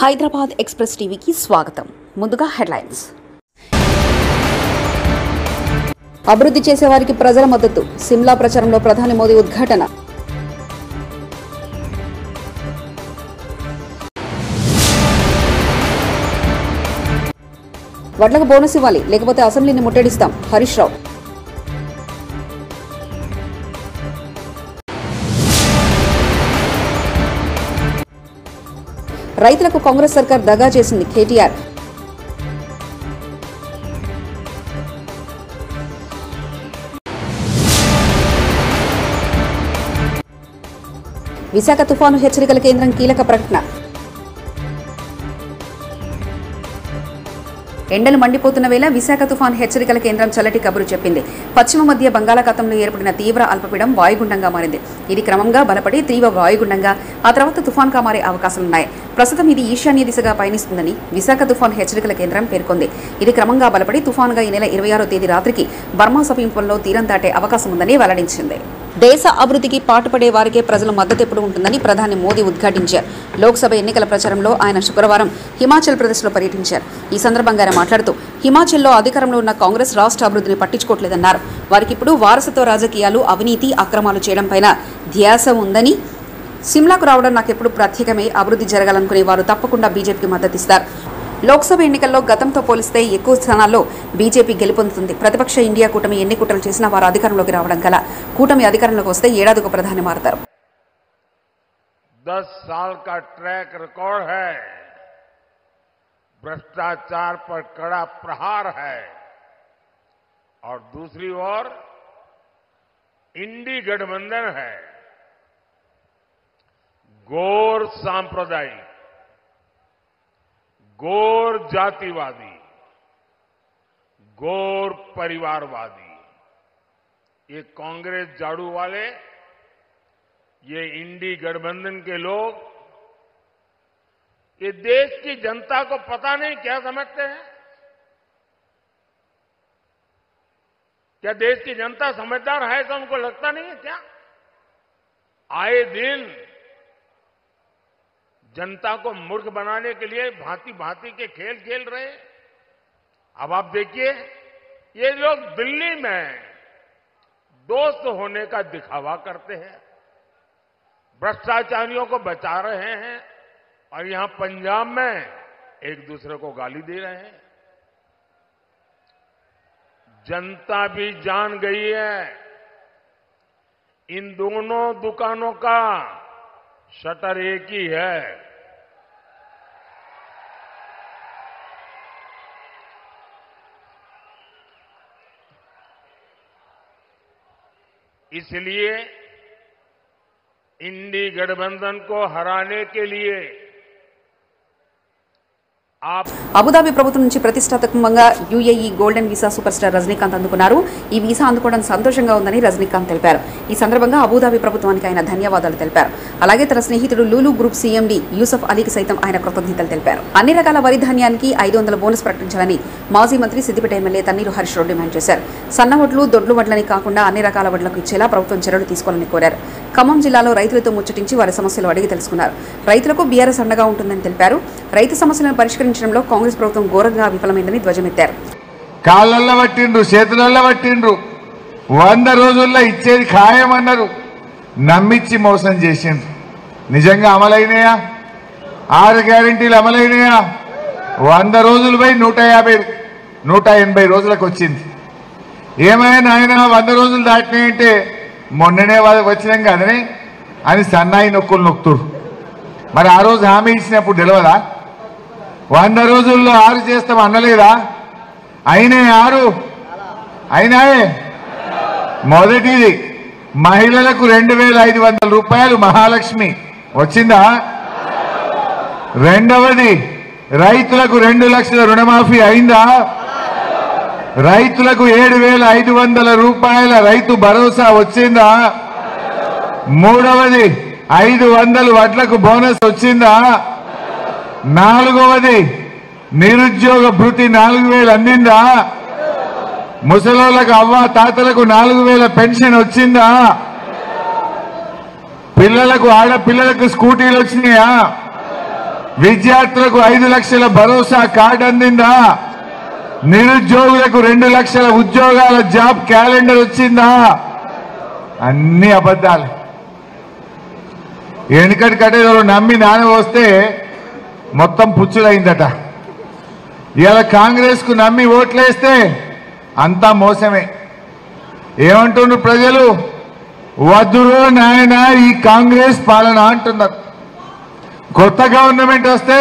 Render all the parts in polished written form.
Hyderabad express టీవీకి స్వాగతం. ముందుగా హెడ్లైన్స్. అభివృద్ధి చేసేవారికి ప్రజల మద్దతు. సిమ్లా ప్రచారంలో ప్రధాని మోదీ ఉద్ఘాటన. వడ్లకు బోనస్ ఇవ్వాలి, లేకపోతే అసెంబ్లీని ముట్టడిస్తాం. హరీష్ రావు. రైతులకు కాంగ్రెస్ సర్కార్ దగా చేసింది. కేటీఆర్. విశాఖ తుఫాను హెచ్చరికల కేంద్రం కీలక ప్రకటన. ఎండలు మండిపోతున్న వేళ విశాఖ తుఫాను హెచ్చరికల కేంద్రం చల్లటి కబురు చెప్పింది. పశ్చిమ మధ్య బంగాళాఖాతంలో ఏర్పడిన తీవ్ర అల్పపీడనం వాయుగుండంగా మారింది. ఇది క్రమంగా బలపడి తీవ్ర వాయుగుండంగా ఆ తర్వాత తుఫాన్గా మారే అవకాశాలున్నాయి. ప్రస్తుతం ఇది ఈశాన్య దిశగా పయనిస్తుందని విశాఖ తుఫాను హెచ్చరికల కేంద్రం పేర్కొంది. ఇది క్రమంగా బలపడి తుఫాన్గా ఈ నెల 26వ తేదీ రాత్రికి బర్మా సమీపంలో తీరం దాటే అవకాశం ఉందని వెల్లడించింది. దేశ అభివృద్ధికి పాటుపడే వారికే ప్రజల మద్దతు ఎప్పుడు ఉంటుందని ప్రధాని మోదీ ఉద్ఘాటించారు. లోక్సభ ఎన్నికల ప్రచారంలో ఆయన శుక్రవారం హిమాచల్ ప్రదేశ్లో పర్యటించారు. ఈ సందర్భంగా ఆయన మాట్లాడుతూ హిమాచల్లో అధికారంలో ఉన్న కాంగ్రెస్ రాష్ట్ర అభివృద్ధిని పట్టించుకోవట్లేదన్నారు. వారికి ఇప్పుడు వారసత్వ రాజకీయాలు, అవినీతి, అక్రమాలు చేయడంపైన ధ్యాస ఉందని, సిమ్లాకు రావడం నాకెప్పుడు ప్రత్యేకమే, అభివృద్ధి జరగాలనుకునే వారు తప్పకుండా బీజేపీకి మద్దతిస్తారు. లోక్సభ ఎన్నికల్లో గతంతో పోలిస్తే ఎక్కువ స్థానాల్లో బీజేపీ గెలుపొందుతుంది. ప్రతిపక్ష ఇండియా కూటమి ఎన్ని కుట్రలు చేసినా వారు అధికారంలోకి రావడం కల కూటమి అధికారంలోకి వస్తే ఏడాదికి ప్రధాని మారతారు. 10 साल का ट्रैक रिकॉर्ड है, भ्रष्टाचार पर कड़ा प्रहार है और दूसरी ओर इंडी गठबंधन है. गौर सांप्रदायिक, गौर जातिवादी, गौर परिवारवादी, ये कांग्रेस झाड़ू वाले, ये इंडी गठबंधन के लोग, ये देश की जनता को पता नहीं क्या समझते हैं. क्या देश की जनता समझदार है ऐसा उनको लगता नहीं है क्या? आए दिन जनता को मूर्ख बनाने के लिए भांति भांति के खेल खेल रहे हैं. अब आप देखिए, ये लोग दिल्ली में दोस्त होने का दिखावा करते हैं, भ्रष्टाचारियों को बचा रहे हैं और यहां पंजाब में एक दूसरे को गाली दे रहे हैं. जनता भी जान गई है इन दोनों दुकानों का शटर एक ही है. इसलिए इंडी गठबंधन को हराने के लिए అబుదాబి ప్రభుత్వం నుంచి ప్రతిష్టాత్మకంగా UAE golden visa super star Rajinikanth అందుకున్నారు. ఈ వీసా అందుకోవడం సంతోషంగా ఉందని రజనీకాంత్ తెలిపారు. ఈ సందర్భంగా అబుదాబి ప్రభుత్వానికి ఆయన ధన్యవాదాలు తెలిపారు. అలాగే తన స్నేహితుడు లూలు గ్రూప్ సీఎండీ యూసఫ్ అలీకి సైతం ఆయన కృతజ్ఞతలు తెలిపారు. అన్ని రకాల వరి ధాన్యానికి 500 బోనస్ ప్రకటించాలని మాజీ మంత్రి సిద్దిపేట ఎమ్మెల్యే తన్నీరు హరీష్ రావు డిమాండ్ చేశారు. సన్న వడ్లు, దొడ్లు వడ్లని కాకుండా అన్ని రకాల వడ్లకు ఇచ్చేలా ప్రభుత్వం చర్యలు తీసుకోవాలని కోరారు. ఖమ్మం జిల్లాలో రైతులతో ముచ్చటించి వారి సమస్యలు అడిగి తెలుసుకున్నారు. రైతులకు బీఆర్ఎస్ అండగా ఉంటుందని తెలిపారు. రైతు సమస్యలను పరిష్కరించడంలో కాంగ్రెస్ ప్రభుత్వం ఘోరంగా విఫలమైందని ధ్వజమెత్తారు. కాళ్ళల్లో పట్టిండ్రు, చేతులలో పట్టిండ్రు, 100 రోజుల్లో ఇచ్చేది ఖాయమన్నారు, నమ్మిచ్చి మోసం చేసిండ్రు. నిజంగా అమలైనయా? 6 గ్యారెంటీలు అమలైనయా? 100 రోజులు పోయి 180 రోజులకు వచ్చింది. ఏమైనా ఆయన 100 రోజులు దాటినాయంటే మొన్ననే వచ్చినాం కదనే అని సన్నాయి నొక్కులు నొక్కుతురు. మరి ఆ రోజు హామీ ఇచ్చినప్పుడు తెలియదా? 100 రోజుల్లో 6 చేస్తాం అనలేదా? అయినా 6 అయినాయే. మొదటిది మహిళలకు 2500 రూపాయలు మహాలక్ష్మి వచ్చిందా? రెండవది రైతులకు 2 లక్షల రుణమాఫీ అయిందా? రైతులకు 7500 రూపాయల రైతు భరోసా వచ్చిందా? మూడవది 500 వడ్లకు బోనస్ వచ్చిందా? నాలుగవది నిరుద్యోగ భృతి 4000 అందిందా? ముసలోళ్ళకు అవ్వ తాతలకు 4000 పెన్షన్ వచ్చిందా? పిల్లలకు ఆడపిల్లలకు స్కూటీలు వచ్చినాయా? విద్యార్థులకు 5 లక్షల భరోసా కార్డు అందిందా? నిరుద్యోగులకు 2 లక్షల ఉద్యోగాల జాబ్ క్యాలెండర్ వచ్చిందా? అన్ని అబద్ధాలు. వెనుకటి కట్టేదో నమ్మి నాన్న వస్తే మొత్తం పుచ్చులైందట. ఇలా కాంగ్రెస్ కు నమ్మి ఓట్లేస్తే అంతా మోసమే. ఏమంటున్నారు ప్రజలు? వద్దురో నాయన ఈ కాంగ్రెస్ పాలన అంటున్నారు. కొత్త గవర్నమెంట్ వస్తే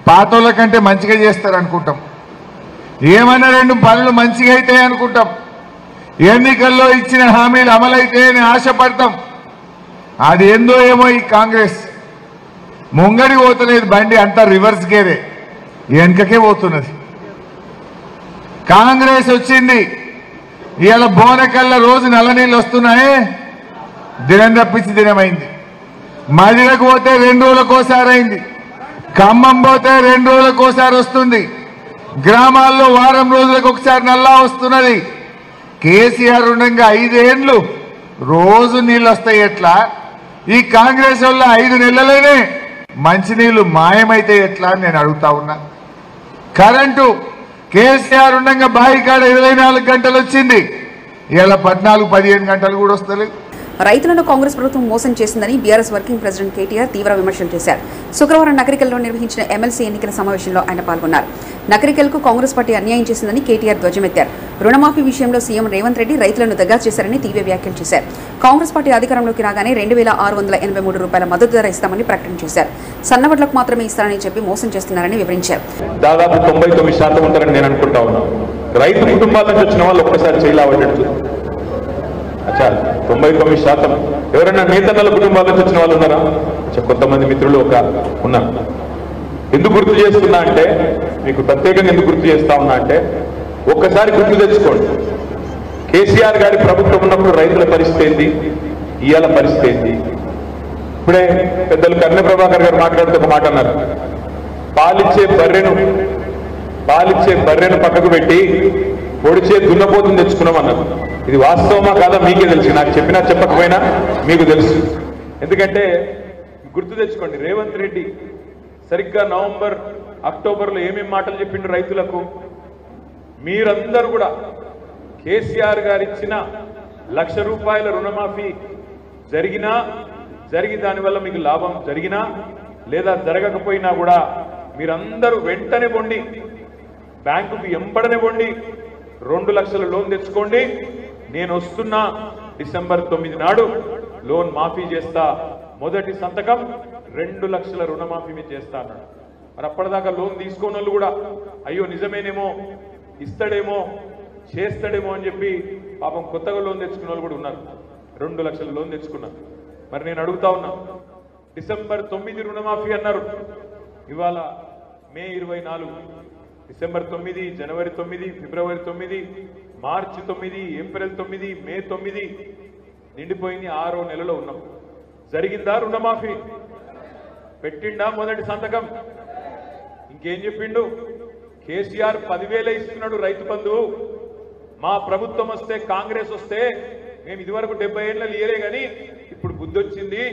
పాతోళ్ళ కంటే మంచిగా చేస్తారు అనుకుంటాం. ఏమన్నా 2 పనులు మంచిగా అయితే అనుకుంటాం. ఎన్నికల్లో ఇచ్చిన హామీలు అమలైతే అని ఆశపడతాం. అది ఏందో ఏమో ఈ కాంగ్రెస్ ముంగడి పోతున్నది బండి అంతా రివర్స్ గేరే వెనుకకే పోతున్నది. కాంగ్రెస్ వచ్చింది. ఇవాళ బోనకల్లా రోజు నల్ల నీళ్ళు వస్తున్నాయే, దినం తప్పించి దినమైంది. మదిరకు పోతే 2 రోజులకోసారి అయింది. ఖమ్మం పోతే 2 రోజులకోసారి వస్తుంది. గ్రామాల్లో వారం రోజులకు ఒకసారి నల్లా వస్తున్నది. కేసీఆర్ ఉండగా 5 ఏళ్లు రోజు నీళ్ళు వస్తాయి ఎట్లా? ఈ కాంగ్రెస్ వల్ల 5 నెలలనే మంచినీళ్లు మాయమైతే ఎట్లా అని నేను అడుగుతా ఉన్నా. కరెంటు కేసీఆర్ ఉండగా బాయికాడ 24 గంటలు వచ్చింది. ఇలా 14-15 గంటలు కూడా వస్తలేదు. రైతులను కాంగ్రెస్ ప్రభుత్వం మోసం చేసిందని బీఆర్ఎస్ వర్కింగ్ ప్రెసిడెంట్ కేటీఆర్ తీవ్ర విమర్శలు చేశారు. శుక్రవారం నకరికల్లో నిర్వహించిన ఎమ్మెల్సీ ఎన్నికల సమావేశంలో ఆయన పాల్గొన్నారు. నకరికల్కు కాంగ్రెస్ పార్టీ అన్యాయం చేసిందని కేటీఆర్ ధ్వజమెత్తారు. రుణమాఫీ విషయంలో సీఎం రేవంత్ రెడ్డి రైతులను దగా చేశారని తీవ్ర వ్యాఖ్యలు చేశారు. కాంగ్రెస్ పార్టీ అధికారంలోకి రాగానే 2683 రూపాయల మద్దతు ధర ఇస్తామని ప్రకటన చేశారు. సన్నవడ్లకు మాత్రమే ఇస్తారని చెప్పి మోసం చేస్తున్నారని వివరించారు. దాదాపు 99% ఉంటారని నేను అనుకుంటా ఉన్నాను. రైతు కుటుంబాల నుంచి వచ్చిన వాళ్ళు ఒక్కసారి చేయలేవట్టు. అచ్చా 99% ఎవరైనా నేతన్నల కుటుంబాల నుంచి వచ్చిన వాళ్ళు ఉన్నారా? కొంతమంది మిత్రులు ఉన్నారు. ఎందుకు గుర్తు చేస్తున్నా అంటే, మీకు ప్రత్యేకంగా ఎందుకు గుర్తు చేస్తా ఉన్నా అంటే, ఒక్కసారి గుర్తు తెచ్చుకోండి. కేసీఆర్ గారి ప్రభుత్వం ఉన్నప్పుడు రైతుల పరిస్థితి ఏంది, ఇవాళ పరిస్థితి ఏంది? ఇప్పుడే పెద్దలు కర్ణ ప్రభాకర్ గారు మాట్లాడుతూ ఒక మాట అన్నారు. పాలిచ్చే బర్రెను పక్కకు పెట్టి పొడిచే దున్నపోతుని తెచ్చుకున్నాం అన్నారు. ఇది వాస్తవమా కాదా మీకే తెలుసు. నాకు చెప్పినా చెప్పకపోయినా మీకు తెలుసు. ఎందుకంటే గుర్తు తెచ్చుకోండి, రేవంత్ రెడ్డి సరిగ్గా నవంబర్, అక్టోబర్లో ఏమేమి మాటలు చెప్పిండు రైతులకు. మీరందరూ కూడా కేసీఆర్ గారు ఇచ్చిన ₹1,00,000 రుణమాఫీ జరిగి దానివల్ల మీకు లాభం జరిగినా లేదా జరగకపోయినా కూడా మీరందరూ వెంటనే పొండి బ్యాంకుకు ఎంబడనే పొండి 2 లక్షల లోన్ తెచ్చుకోండి. నేను వస్తున్నా డిసెంబర్ 9 నాడు లోన్ మాఫీ చేస్తా. మొదటి సంతకం 2 లక్షల రుణమాఫీ మీద చేస్తా అన్నాడు. మరి అప్పటిదాకా లోన్ తీసుకోని వాళ్ళు కూడా అయ్యో నిజమేనేమో, ఇస్తాడేమో, చేస్తాడేమో అని చెప్పి పాపం కొత్తగా లోన్ తెచ్చుకున్న వాళ్ళు కూడా ఉన్నారు. 2 లక్షల లోన్ తెచ్చుకున్నారు. మరి నేను అడుగుతా ఉన్నా, డిసెంబర్ 9 రుణమాఫీ అన్నారు. ఇవాళ మే 24, డిసెంబర్ 9, జనవరి 9, ఫిబ్రవరి 9, మార్చి 9, ఏప్రిల్ 9, మే 9 నిండిపోయింది. 6వ నెలలో ఉన్నాం. జరిగిందా రుణమాఫీ? పెట్టిండా మొదటి సంతకం? ఇంకేం చెప్పిండు? కేసీఆర్ 10,000 ఇస్తున్నాడు రైతు బంధు. మా ప్రభుత్వం వస్తే, కాంగ్రెస్ వస్తే మేము ఇదివరకు 70 ఏళ్ళ ఇయలే కానీ ఇప్పుడు బుద్ధి వచ్చింది.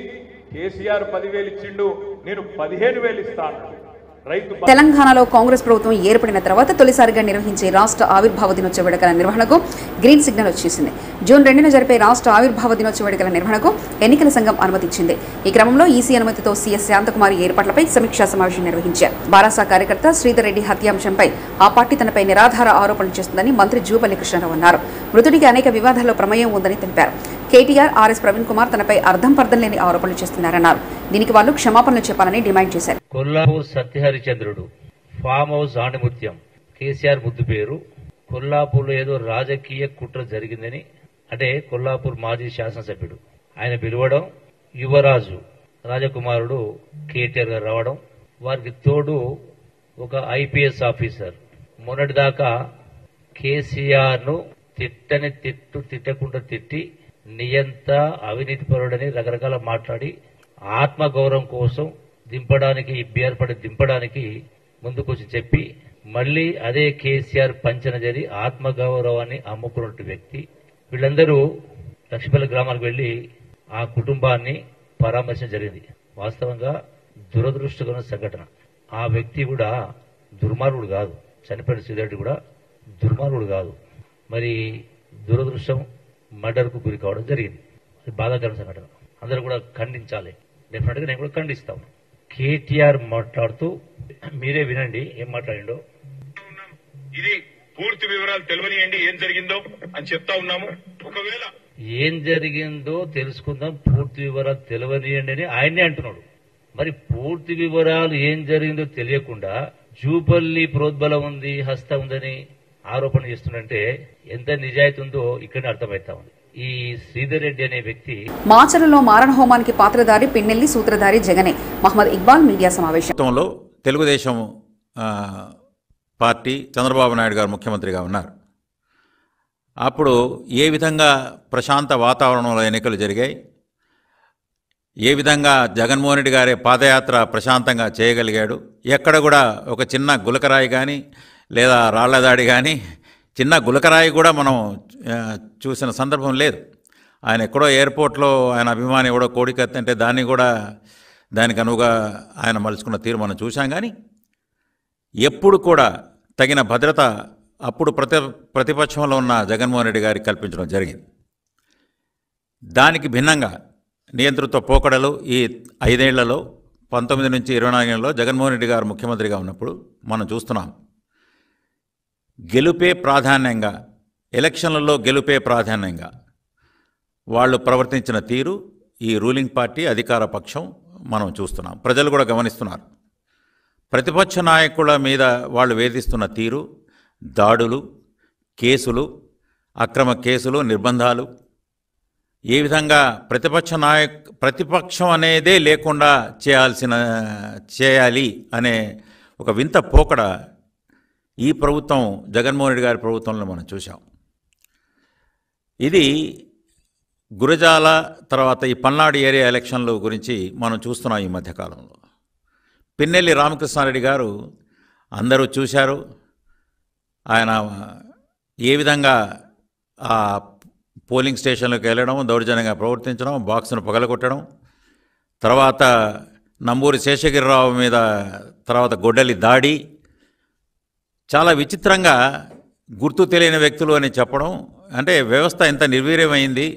కేసీఆర్ 10,000 ఇచ్చిండు, నేను 15,000 ఇస్తా అన్నాడు. తెలంగాణలో కాంగ్రెస్ ప్రభుత్వం ఏర్పడిన తర్వాత తొలిసారిగా నిర్వహించే రాష్ట్ర ఆవిర్భావ దినోత్సవ వేడుకల నిర్వహణకు గ్రీన్ సిగ్నల్ వచ్చేసింది. జూన్ 2న జరిపే రాష్ట్ర ఆవిర్భావ దినోత్సవ వేడుకల నిర్వహణకు ఎన్నికల సంఘం అనుమతిచ్చింది. ఈ క్రమంలో ఈసీ అనుమతితో సీఎస్ శాంతకుమారి ఏర్పాట్లపై సమీక్షా సమావేశం నిర్వహించారు. బారాసా కార్యకర్త శ్రీధర్ రెడ్డి హత్యాంశంపై ఆ పార్టీ తనపై నిరాధార ఆరోపణలు చేస్తుందని మంత్రి జూపల్లి కృష్ణారావు అన్నారు. మృతుడికి అనేక వివాదాల్లో ప్రమేయం ఉందని తెలిపారు. కేటీఆర్, ఆర్ఎస్ ప్రవీణ్ కుమార్ తనపై అర్థం పర్థం లేని ఆరోపణలు చేస్తున్నారన్నారు. దీనికి వాళ్ళు క్షమాపణలు చెప్పాలని డిమాండ్ చేశారు. కొల్లాపూర్ సత్యహరిచంద్రుడు ఫామ్ హౌస్ ఆణిముత్యం కేసీఆర్ ముద్దు పేరు. కొల్లాపూర్లో ఏదో రాజకీయ కుట్ర జరిగిందని, అంటే కొల్లాపూర్ మాజీ శాసనసభ్యుడు ఆయన పిలవడం, యువరాజు రాజకుమారుడు కేటీఆర్ గారు రావడం, వారికి తోడు ఒక ఐపీఎస్ ఆఫీసర్. మొన్నటిదాకా కేసీఆర్ ను తిట్టకుండా తిట్టి నియంత అవినీతిపరుడని రకరకాల మాట్లాడి ఆత్మగౌరవం కోసం దింపడానికి, బీఆర్ పార్టీ దింపడానికి ముందుకొచ్చి చెప్పి మళ్లీ అదే కేసీఆర్ పంచన జరి ఆత్మగౌరవాన్ని అమ్ముకున్న వ్యక్తి. వీళ్ళందరూ లక్ష్మీపల్లి గ్రామాలకు వెళ్లి ఆ కుటుంబాన్ని పరామర్శించడం జరిగింది. వాస్తవంగా దురదృష్టకరమైన సంఘటన. ఆ వ్యక్తి కూడా దుర్మార్గుడు కాదు, చనిపోయిన శ్రీధర్ కూడా దుర్మార్గుడు కాదు. మరి దురదృష్టం మర్డర్కు గురి కావడం జరిగింది. అది బాధాకరమైన సంఘటన, అందరూ కూడా ఖండించాలి. డెఫినెట్గా నేను కూడా ఖండిస్తాను. కేటీఆర్ మాట్లాడుతూ మీరే వినండి ఏం మాట్లాడిండో. ఇది పూర్తి వివరాలు తెలియనియండి ఏం జరిగిందో అని చెప్తా ఉన్నాము. ఒకవేళ ఏం జరిగిందో తెలుసుకుందాం, పూర్తి వివరాలు తెలియనియండి అని ఆయనే అంటున్నాడు. మరి పూర్తి వివరాలు ఏం జరిగిందో తెలియకుండా జూపల్లి ప్రోద్బలం ఉంది, హస్త ఉందని ఆరోపణ చేస్తుందంటే ఎంత నిజాయితీ ఉందో ఇక్కడ అర్థమవుతా ఉంది. ఈ శ్రీధర్ రెడ్డి అనే వ్యక్తి మాచర్లలో మారణ హోమానికి పాత్రధారి పిన్నెల్లి సూత్రధారి జగనే. మహమ్మద్ ఇక్బాల్ మీడియా సమావేశంలో తెలుగుదేశం పార్టీ చంద్రబాబు నాయుడు గారు ముఖ్యమంత్రిగా ఉన్నారు. అప్పుడు ఏ విధంగా ప్రశాంత వాతావరణంలో ఎన్నికలు జరిగాయి, ఏ విధంగా జగన్మోహన్ రెడ్డి గారి పాదయాత్ర ప్రశాంతంగా చేయగలిగాడు, ఎక్కడ కూడా ఒక చిన్న గులకరాయి కానీ లేదా రాళ్లదాడి కానీ చిన్న గులకరాయి కూడా మనం చూసిన సందర్భం లేదు. ఆయన ఎక్కడో ఎయిర్పోర్ట్లో ఆయన అభిమాని ఎవడో కోడికత్తి అంటే దానికి అనువుగా ఆయన మలుచుకున్న తీరు మనం చూశాం. కానీ ఎప్పుడు కూడా తగిన భద్రత అప్పుడు ప్రతిపక్షంలో ఉన్న జగన్మోహన్ రెడ్డి గారికి కల్పించడం జరిగింది. దానికి భిన్నంగా నియంతృత్వ పోకడలు ఈ 5 ఏళ్లలో 19 నుంచి 24 ఏళ్లలో జగన్మోహన్ రెడ్డి గారు ముఖ్యమంత్రిగా ఉన్నప్పుడు మనం చూస్తున్నాం. గెలుపే ప్రాధాన్యంగా, ఎలక్షన్లలో గెలుపే ప్రాధాన్యంగా వాళ్ళు ప్రవర్తించిన తీరు ఈ రూలింగ్ పార్టీ అధికార పక్షం మనం చూస్తున్నాం. ప్రజలు కూడా గమనిస్తున్నారు. ప్రతిపక్ష నాయకుల మీద వాళ్ళు వేధిస్తున్న తీరు, దాడులు, కేసులు, అక్రమ కేసులు, నిర్బంధాలు, ఏ విధంగా ప్రతిపక్షం అనేదే లేకుండా చేయాలి అనే ఒక వింత పోకడ ఈ ప్రభుత్వం, జగన్మోహన్ రెడ్డి గారి ప్రభుత్వంలో మనం చూసాం. ఇది గురజాల తర్వాత ఈ పల్నాడు ఏరియా ఎలక్షన్ల గురించి మనం చూస్తున్నాం. ఈ మధ్యకాలంలో పిన్నెల్లి రామకృష్ణారెడ్డి గారు అందరూ చూశారు. ఆయన ఏ విధంగా ఆ పోలింగ్ స్టేషన్లకు వెళ్ళడం, దౌర్జన్యంగా ప్రవర్తించడం, బాక్సును పగలగొట్టడం, తర్వాత నంబూరి శేషగిరిరావు మీద తర్వాత గొడ్డలి దాడి, చాలా విచిత్రంగా గుర్తు తెలియని వ్యక్తులు అని చెప్పడం. అంటే వ్యవస్థ ఎంత నిర్వీర్యమైంది,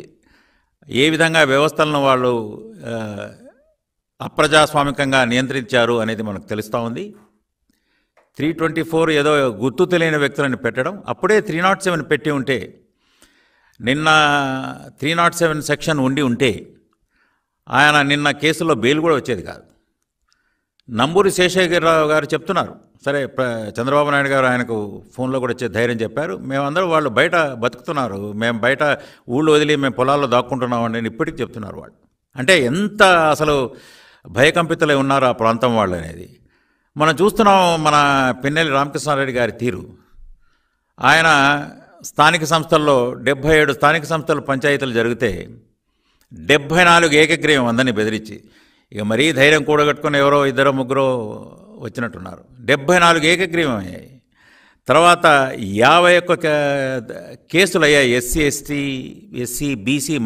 ఏ విధంగా వ్యవస్థలను వాళ్ళు అప్రజాస్వామికంగా నియంత్రించారు అనేది మనకు తెలుస్తూ ఉంది. 324 ఏదో గుర్తు తెలియని వ్యక్తులని పెట్టడం, అప్పుడే 307 పెట్టి ఉంటే, నిన్న 307 సెక్షన్ ఉంటే ఆయన నిన్న కేసులో బెయిల్ కూడా వచ్చేది కాదు. నంబూరి శేషగిరిరావు గారు చెప్తున్నారు, సరే చంద్రబాబు నాయుడు గారు ఆయనకు ఫోన్లో కూడా వచ్చే ధైర్యం చెప్పారు, మేమందరూ వాళ్ళు బయట బతుకుతున్నారు, మేము బయట ఊళ్ళో వదిలి మేము పొలాల్లో దాక్కుంటున్నామండి అని ఇప్పటికి చెప్తున్నారు వాళ్ళు. అంటే ఎంత అసలు భయకంపితులై ఉన్నారు ఆ ప్రాంతం వాళ్ళు అనేది మనం చూస్తున్నాం. మన పిన్నెల్లి రామకృష్ణారెడ్డి గారి తీరు, ఆయన స్థానిక సంస్థల్లో 77 స్థానిక సంస్థలు పంచాయతీలు జరిగితే 74 ఏకగ్రీవం అందరినీ బెదిరించి, ఇక మరీ ధైర్యం కూడగట్టుకుని ఎవరో 2-3 వచ్చినట్టున్నారు. 74 ఏకగ్రీవం అయ్యాయి. తర్వాత 51 కేసులు అయ్యాయి. ఎస్సీ బీసీ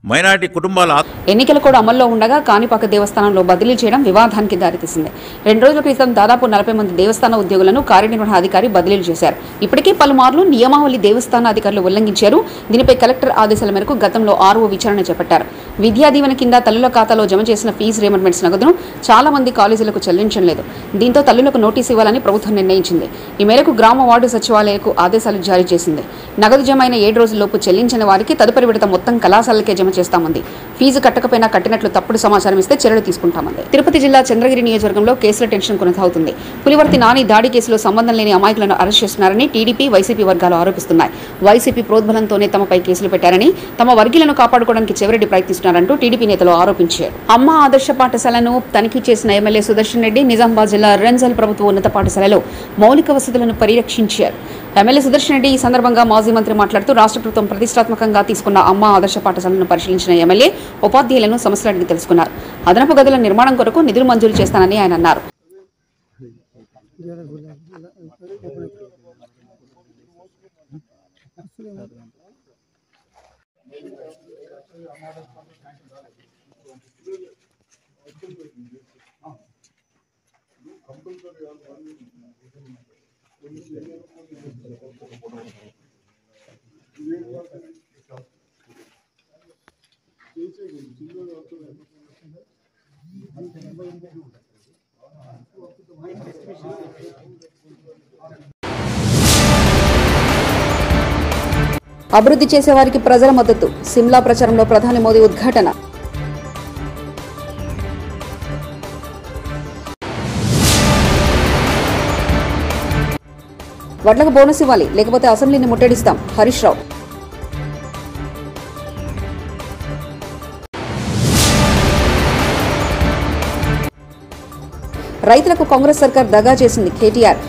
మైనారిటీ కుటుంబాల. ఎన్నికల కూడా అమల్లో ఉండగా కాణిపాక దేవస్థానంలో బదిలీ చేయడం వివాదానికి దారితీసింది. 2 రోజుల క్రితం దాదాపు 40 మంది దేవస్థాన ఉద్యోగులను కార్యనిర్వహణాధికారి బదిలీలు చేశారు. ఇప్పటికే పలుమార్లు నియమావళి దేవస్థాన అధికారులు ఉల్లంఘించారు. దీనిపై కలెక్టర్ ఆదేశాల మేరకు గతంలో ఆర్ఓ విచారణ చేపట్టారు. విద్యా దీవెన కింద తల్లుల ఖాతాలో జమ చేసిన ఫీజు రీమెంబర్మెంట్స్ నగదును చాలా మంది కాలేజీలకు చెల్లించడం లేదు. దీంతో తల్లులకు నోటీసు ఇవ్వాలని ప్రభుత్వం నిర్ణయించింది. ఈ మేరకు గ్రామ వార్డు సచివాలయకు ఆదేశాలు జారీ చేసింది. నగదు జమ అయిన 7 రోజుల్లోపు చెల్లించిన వారికి తదుపరి విడత మొత్తం కళాశాలకే జమ చేస్తామంది. ఫీజు కట్టకపోయినా కట్టినట్లు తప్పుడు సమాచారం ఇస్తే చర్యలు తీసుకుంటామంది. తిరుపతి జిల్లా చంద్రగిరి నియోజకవర్గంలో కేసుల టెన్షన్ కొనసాగుతుంది. పులివర్తి నాని దాడి కేసులో సంబంధం లేని అమాయకులను అరెస్ట్ చేస్తున్నారని టీడీపీ, వైసీపీ వర్గాలు ఆరోపిస్తున్నాయి. వైసీపీ ప్రోద్బలంతోనే తమపై కేసులు పెట్టారని, తమ వర్గీయులను కాపాడుకోవడానికి చెవిరెడ్డి ప్రయత్నిస్తున్నారంటూ టీడీపీ నేతలు ఆరోపించారు. అమ్మ ఆదర్శ పాఠశాలను తనిఖీ చేసిన ఎమ్మెల్యే సుదర్శన్ రెడ్డి నిజామాబాద్ జిల్లా రెంజల్ ప్రభుత్వ ఉన్నత పాఠశాలలో మౌలిక వసతులను పర్యవేక్షించారు. ఎమ్మెల్యే సుదర్శన్ రెడ్డి ఈ సందర్భంగా మాజీ మంత్రి మాట్లాడుతూ రాష్ట్ర ప్రభుత్వం ప్రతిష్టాత్మకంగా తీసుకున్న అమ్మ ఆదర్శ పాఠశాలను పరిశీలించిన ఎమ్మెల్యే ఉపాధ్యాయులను సమస్యలు అడిగి తెలుసుకున్నారు. అదనపు గదుల నిర్మాణం కొరకు నిధులు మంజూరు చేస్తానని ఆయన అన్నారు. అభివృద్ధి చేసేవారికి ప్రజల మద్దతు. సిమ్లా ప్రచారంలో ప్రధాని మోదీ ఉద్ఘాటన. వడ్లకు బోనస్ ఇవ్వాలి, లేకపోతే అసెంబ్లీని ముట్టడిస్తాం. హరీష్ రావు. రైతులకు కాంగ్రెస్ సర్కార్ దగా చేసింది. కేటీఆర్.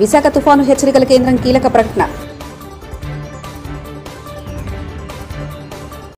విశాఖ తుఫాను హెచ్చరికల కేంద్రం కీలక ప్రకటన.